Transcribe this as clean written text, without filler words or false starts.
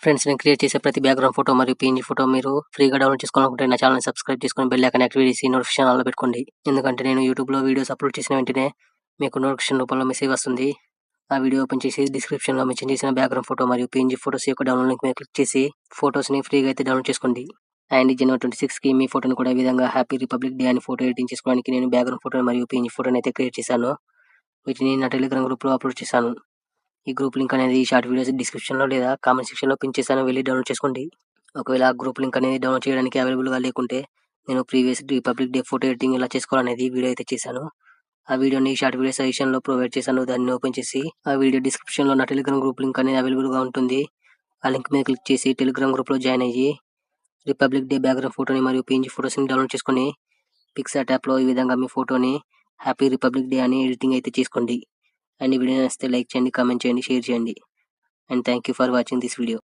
Friends, నేను create చేసే ప్రతి బ్యాక్‌గ్రౌండ్ ఫోటో మరియు పీఎన్‌జీ ఫోటో మీరు ఫ్రీగా డౌన్‌లోడ్ చేసుకోవాలనుకుంటే నా ఛానెల్‌ని సబ్స్క్రైబ్ చేసుకొని బెల్ ఐకాన్ యాక్టివేట్ చేసి నోటిఫికేషన్ ఆన్‌లో పెట్టుకోండి. ఎందుకంటే నేను యూట్యూబ్‌లో వీడియోస్ అప్‌లోడ్ చేసిన వెంటనే మీకు నోటిఫికేషన్ రూపంలో మెసేజ్ వస్తుంది. ఆ వీడియో ఓపెన్ చేసి డిస్క్రిప్షన్‌లో మెన్షన్ చేసిన బ్యాక్‌గ్రౌండ్ ఫోటో మరియు పీఎన్‌జీ ఫోటోస్ యొక్క డౌన్‌లోడ్ లింక్ మీద క్లిక్ చేసి ఫోటోస్‌ని ఫ్రీగా అయితే డౌన్‌లోడ్ చేసుకోండి. అండ్ జనవరి 26కి మీ ఫోటోని కూడా ఈ విధంగా హ్యాపీ రిపబ్లిక్ డే అని ఫోటో ఎడిటింగ్ చేసుకోవడానికి నేను బ్యాక్‌గ్రౌండ్ ఫోటో మరియు పీఎన్‌జీ ఫోటోని అయితే క్రియేట్ చేశాను. వీటిని నా టెలిగ్రామ్ గ్రూప్‌లో అప్‌లోడ్ చేశాను. ఈ గ్రూప్ లింక్ అనేది ఈ షార్ట్ వీడియోస్ డిస్క్రిప్షన్‌లో లేదా కామెంట్ సెక్షన్‌లో పిన్ చేశాను. వెళ్లి డౌన్‌లోడ్ చేసుకోండి. ఒకవేళ ఆ గ్రూప్ లింక్ అనేది డౌన్‌లోడ్ చేయడానికి అవైలబుల్‌గా లేకుంటే నేను previous republic day photo editing ఎలా చేసుకోవాలనేది వీడియో అయితే చేశాను. ఆ వీడియోని షార్ట్ వీడియో సజెషన్‌లో ప్రొవైడ్ చేశాను. దాన్ని ఓపెన్ చేసి ఆ వీడియో డిస్క్రిప్షన్‌లో నా టెలిగ్రామ్ గ్రూప్ లింక్ అనేది అవైలబుల్‌గా ఉంటుంది. ఆ లింక్ మీద క్లిక్ చేసి టెలిగ్రామ్ గ్రూప్‌లో జాయిన్ అయ్యి రిపబ్లిక్ డే బ్యాక్‌గ్రౌండ్ ఫోటోని మరియు పీఎన్‌జీ ఫోటోస్‌ని డౌన్‌లోడ్ చేసుకొని పిక్సార్ట్ యాప్‌లో ఈ విధంగా మీ ఫోటోని హ్యాపీ రిపబ్లిక్ డే అని ఎడిటింగ్ అయితే చేసుకోండి. అండ్ ఈ వీడియో నచ్చితే లైక్ చేయండి, కామెంట్ చేయండి, షేర్ చేయండి. And thank you for watching this video.